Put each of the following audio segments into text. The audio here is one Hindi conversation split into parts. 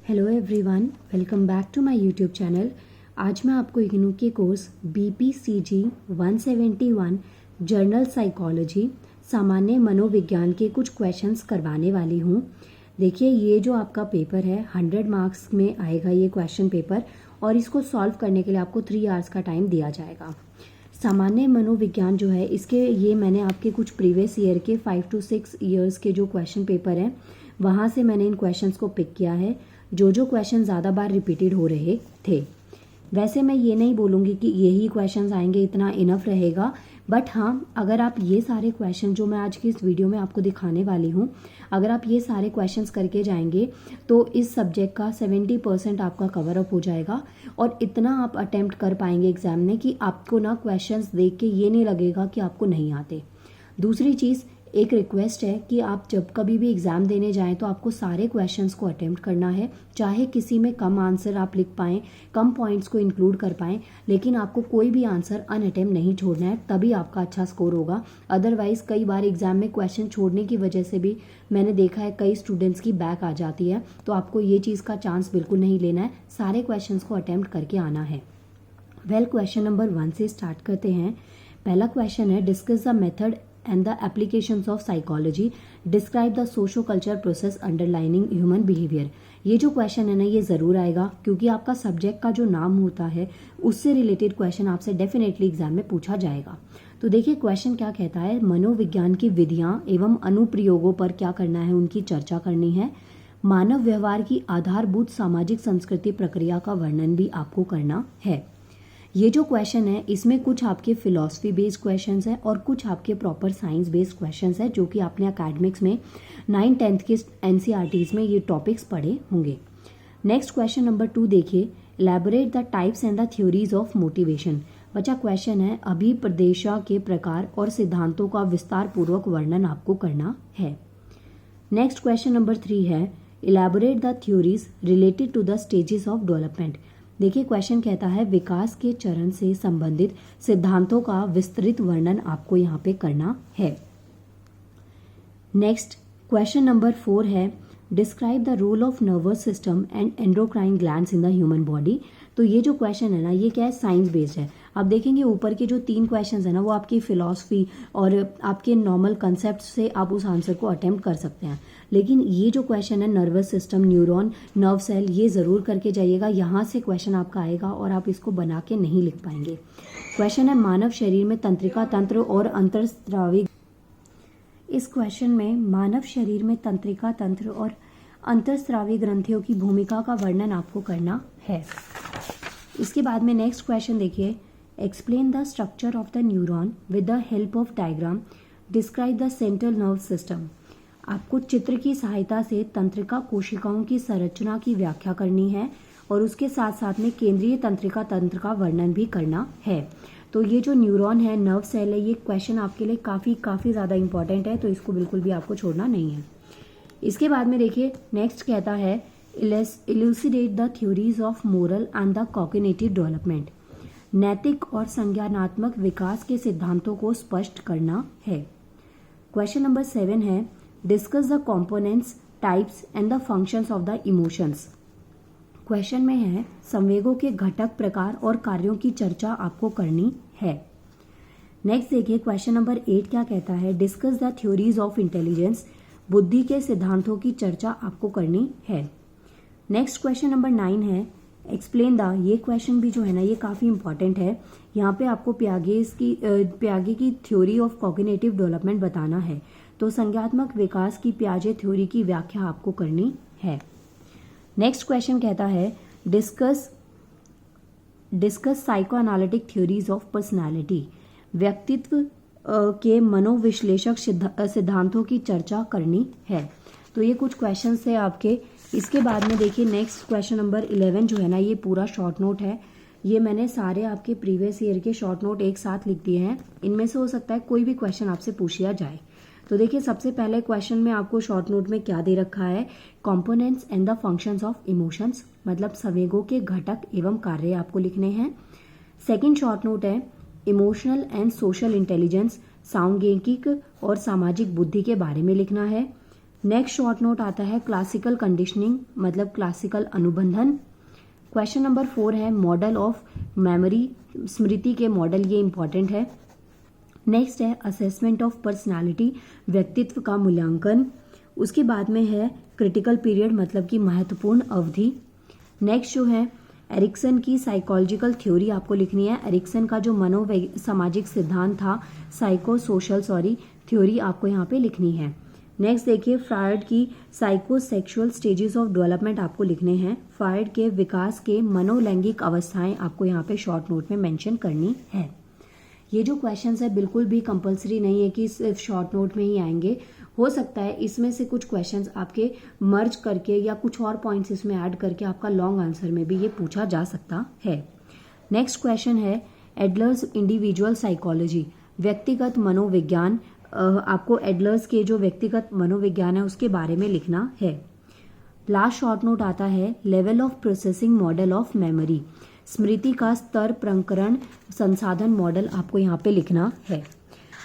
Hello everyone, welcome back to my YouTube channel. आज मैं आपको इग्नू के कोर्स BPCG 171 जर्नल साइकोलॉजी सामान्य मनोविज्ञान के कुछ क्वेश्चंस करवाने वाली हूँ। देखिए, ये जो आपका पेपर है 100 मार्क्स में आएगा ये क्वेश्चन पेपर, और इसको सॉल्व करने के लिए आपको 3 आवर्स का टाइम दिया जाएगा। सामान्य मनोविज्ञान जो है इसके ये मैंने आपके कुछ प्रीवियस ईयर के 5 to 6 ईयर्स के जो क्वेश्चन पेपर हैं वहाँ से मैंने इन क्वेश्चंस को पिक किया है, जो क्वेश्चन ज़्यादा बार रिपीटेड हो रहे थे। वैसे मैं ये नहीं बोलूँगी कि यही क्वेश्चंस आएंगे, इतना इनफ रहेगा, बट हाँ, अगर आप ये सारे क्वेश्चन जो मैं आज की इस वीडियो में आपको दिखाने वाली हूँ, अगर आप ये सारे क्वेश्चंस करके जाएंगे तो इस सब्जेक्ट का 70% आपका कवर अप हो जाएगा, और इतना आप अटेम्प्ट कर पाएंगे एग्जाम में कि आपको ना क्वेश्चंस देख के ये नहीं लगेगा कि आपको नहीं आते। दूसरी चीज़, एक रिक्वेस्ट है कि आप जब कभी भी एग्ज़ाम देने जाएं तो आपको सारे क्वेश्चंस को अटेम्प्ट करना है, चाहे किसी में कम आंसर आप लिख पाएँ, कम पॉइंट्स को इंक्लूड कर पाएँ, लेकिन आपको कोई भी आंसर अनअटेम्प्ट नहीं छोड़ना है, तभी आपका अच्छा स्कोर होगा। अदरवाइज़ कई बार एग्ज़ाम में क्वेश्चन छोड़ने की वजह से भी मैंने देखा है कई स्टूडेंट्स की बैक आ जाती है, तो आपको ये चीज़ का चांस बिल्कुल नहीं लेना है, सारे क्वेश्चंस को अटेम्प्ट करके आना है। क्वेश्चन नंबर 1 से स्टार्ट करते हैं। पहला क्वेश्चन है, discuss the method and the applications of psychology, describe the socio-cultural process underlying human behavior। ये जो क्वेश्चन है ना, ये ज़रूर आएगा, क्योंकि आपका सब्जेक्ट का जो नाम होता है उससे रिलेटेड क्वेश्चन आपसे डेफिनेटली एग्जाम में पूछा जाएगा। तो देखिए क्वेश्चन क्या कहता है, मनोविज्ञान की विधियाँ एवं अनुप्रयोगों पर क्या करना है, उनकी चर्चा करनी है। मानव व्यवहार की आधारभूत सामाजिक संस्कृति प्रक्रिया का वर्णन भी आपको करना है। ये जो क्वेश्चन है इसमें कुछ आपके फिलॉसफी बेस्ड क्वेश्चंस हैं और कुछ आपके प्रॉपर साइंस बेस्ड क्वेश्चंस हैं, जो कि आपने एकेडमिक्स में 9th-10th के NCERTs में ये टॉपिक्स पढ़े होंगे। नेक्स्ट क्वेश्चन नंबर 2 देखिए, elaborate the types and the theories of motivation. बच्चा क्वेश्चन है, अभिप्रदेशा के प्रकार और सिद्धांतों का विस्तार पूर्वक वर्णन आपको करना है। नेक्स्ट क्वेश्चन नंबर 3 है, elaborate the theories related to the stages of development. देखिए क्वेश्चन कहता है, विकास के चरण से संबंधित सिद्धांतों का विस्तृत वर्णन आपको यहाँ पे करना है। नेक्स्ट क्वेश्चन नंबर 4 है, describe the role of nervous system and endocrine glands in the human body. तो ये जो क्वेश्चन है ना, ये क्या है, साइंस बेस्ड है। आप देखेंगे ऊपर के जो 3 क्वेश्चंस है ना, वो आपकी फिलॉसफी और आपके नॉर्मल कंसेप्ट से आप उस आंसर को अटेम्प्ट कर सकते हैं, लेकिन ये जो क्वेश्चन है nervous system, neuron, nerve cell, ये ज़रूर करके जाइएगा, यहाँ से क्वेश्चन आपका आएगा और आप इसको बना के नहीं लिख पाएंगे। क्वेश्चन है, मानव शरीर में तंत्रिका तंत्र और अंतःस्रावी। इस क्वेश्चन में मानव शरीर में तंत्रिका तंत्र और अंतःस्रावी ग्रंथियों की भूमिका का वर्णन आपको करना है। इसके बाद में नेक्स्ट क्वेश्चन देखिए, explain the structure of the neuron with the help of diagram, describe the central nerve system. आपको चित्र की सहायता से तंत्रिका कोशिकाओं की संरचना की व्याख्या करनी है और उसके साथ साथ में केंद्रीय तंत्रिका तंत्र का वर्णन भी करना है। तो ये जो न्यूरॉन है, नर्व सेल है, ये क्वेश्चन आपके लिए काफ़ी ज़्यादा इंपॉर्टेंट है, तो इसको बिल्कुल भी आपको छोड़ना नहीं है। इसके बाद में देखिए नेक्स्ट कहता है, elucidate the theories of moral and the cognitive development. नैतिक और संज्ञानात्मक विकास के सिद्धांतों को स्पष्ट करना है। क्वेश्चन नंबर 7 है, discuss the components, types and the functions of the emotions. Question में है, संवेगों के घटक, प्रकार और कार्यों की चर्चा आपको करनी है। नेक्स्ट देखिए क्वेश्चन नंबर 8 क्या कहता है, discuss the theories of intelligence. बुद्धि के सिद्धांतों की चर्चा आपको करनी है। नेक्स्ट क्वेश्चन नंबर 9 है, एक्सप्लेन द। ये क्वेश्चन भी जो है ना, ये काफ़ी इंपॉर्टेंट है। यहाँ पे आपको प्यागे की थ्योरी ऑफ कॉग्निटिव डेवलपमेंट बताना है, तो संज्ञात्मक विकास की प्याजे थ्योरी की व्याख्या आपको करनी है। नेक्स्ट क्वेश्चन कहता है, discuss psycho analytic theories of personality. व्यक्तित्व के मनोविश्लेषक सिद्धांतों की चर्चा करनी है। तो ये कुछ क्वेश्चंस थे आपके। इसके बाद में देखिए नेक्स्ट क्वेश्चन नंबर 11 जो है ना, ये पूरा शॉर्ट नोट है। ये मैंने सारे आपके प्रीवियस ईयर के शॉर्ट नोट एक साथ लिख दिए हैं, इनमें से हो सकता है कोई भी क्वेश्चन आपसे पूछ लिया जाए। तो देखिए सबसे पहले क्वेश्चन में आपको शॉर्ट नोट में क्या दे रखा है, components and the functions of emotions, मतलब संवेगों के घटक एवं कार्य आपको लिखने हैं। सेकंड शॉर्ट नोट है, इमोशनल एंड सोशल इंटेलिजेंस, सांख्यिकी और सामाजिक बुद्धि के बारे में लिखना है। नेक्स्ट शॉर्ट नोट आता है क्लासिकल कंडीशनिंग, मतलब क्लासिकल अनुबंधन। क्वेश्चन नंबर 4 है मॉडल ऑफ मेमोरी, स्मृति के मॉडल, ये इंपॉर्टेंट है। नेक्स्ट है असेसमेंट ऑफ पर्सनालिटी, व्यक्तित्व का मूल्यांकन। उसके बाद में है क्रिटिकल पीरियड, मतलब कि महत्वपूर्ण अवधि। नेक्स्ट जो है एरिक्सन की साइकोलॉजिकल थ्योरी आपको लिखनी है। एरिक्सन का जो सामाजिक सिद्धांत था, साइको सोशल थ्योरी आपको यहाँ पे लिखनी है। नेक्स्ट देखिए फ्रायड की साइकोसेक्सुअल स्टेजेस ऑफ डेवलपमेंट आपको लिखने हैं। फ्रायड के विकास के मनोलैंगिक अवस्थाएं आपको यहाँ पे शॉर्ट नोट में मेंशन करनी है। ये जो क्वेश्चंस है बिल्कुल भी कंपलसरी नहीं है कि सिर्फ शॉर्ट नोट में ही आएंगे। हो सकता है इसमें से कुछ क्वेश्चंस आपके मर्ज करके या कुछ और पॉइंट्स इसमें ऐड करके आपका लॉन्ग आंसर में भी ये पूछा जा सकता है। नेक्स्ट क्वेश्चन है एडलर्स इंडिविजुअल साइकोलॉजी, व्यक्तिगत मनोविज्ञान। आपको एडलर्स के जो व्यक्तिगत मनोविज्ञान है उसके बारे में लिखना है। लास्ट शॉर्ट नोट आता है level of processing model of memory, स्मृति का स्तर प्रंकरण संसाधन मॉडल आपको यहाँ पे लिखना है।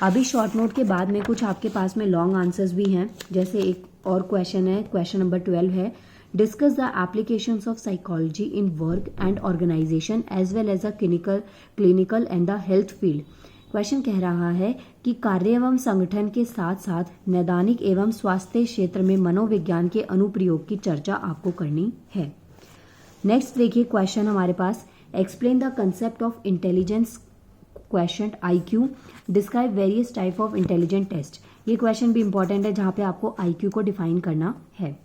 अभी शॉर्ट नोट के बाद में कुछ आपके पास में लॉन्ग आंसर्स भी हैं, जैसे एक और क्वेश्चन है, क्वेश्चन नंबर 12 है discuss the applications of psychology in work and organization as well as a clinical and the health field. Question कह रहा है कि कार्य एवं संगठन के साथ साथ नैदानिक एवं स्वास्थ्य क्षेत्र में मनोविज्ञान के अनुप्रयोग की चर्चा आपको करनी है। नेक्स्ट देखिए क्वेश्चन हमारे पास explain the concept of intelligence question IQ, describe various type of intelligent test. ये क्वेश्चन भी इंपॉर्टेंट है जहां पे आपको IQ को डिफाइन करना है।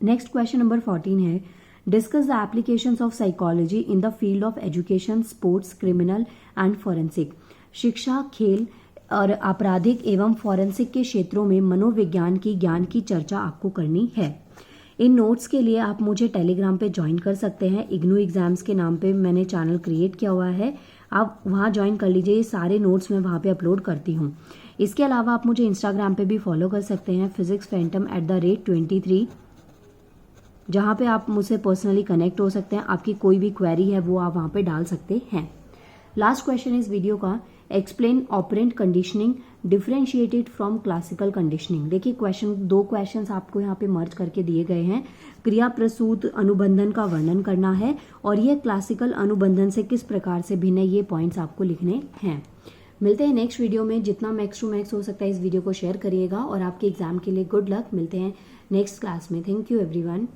नेक्स्ट क्वेश्चन नंबर 14 है discuss the applications of psychology in the field of education, sports, criminal and forensic. शिक्षा, खेल और आपराधिक एवं फॉरेंसिक के क्षेत्रों में मनोविज्ञान की ज्ञान की चर्चा आपको करनी है। इन नोट्स के लिए आप मुझे टेलीग्राम पे ज्वाइन कर सकते हैं। इग्नू एग्जाम्स के नाम पे मैंने चैनल क्रिएट किया हुआ है, आप वहाँ ज्वाइन कर लीजिए। ये सारे नोट्स मैं वहाँ पे अपलोड करती हूँ। इसके अलावा आप मुझे इंस्टाग्राम पे भी फॉलो कर सकते हैं physicsphantom@23, जहाँ पे आप मुझसे पर्सनली कनेक्ट हो सकते हैं। आपकी कोई भी क्वेरी है वो आप वहाँ पे डाल सकते हैं। लास्ट क्वेश्चन इस वीडियो का explain operant conditioning differentiated from classical conditioning. देखिए दो क्वेश्चंस आपको यहाँ पे मर्ज करके दिए गए हैं। क्रिया प्रसूत अनुबंधन का वर्णन करना है और ये क्लासिकल अनुबंधन से किस प्रकार से भिन्न है, ये पॉइंट्स आपको लिखने हैं। मिलते हैं नेक्स्ट वीडियो में। जितना मैक्स टू मैक्स हो सकता है इस वीडियो को शेयर करिएगा और आपके एग्जाम के लिए गुड लक। मिलते हैं नेक्स्ट क्लास में। Thank you everyone.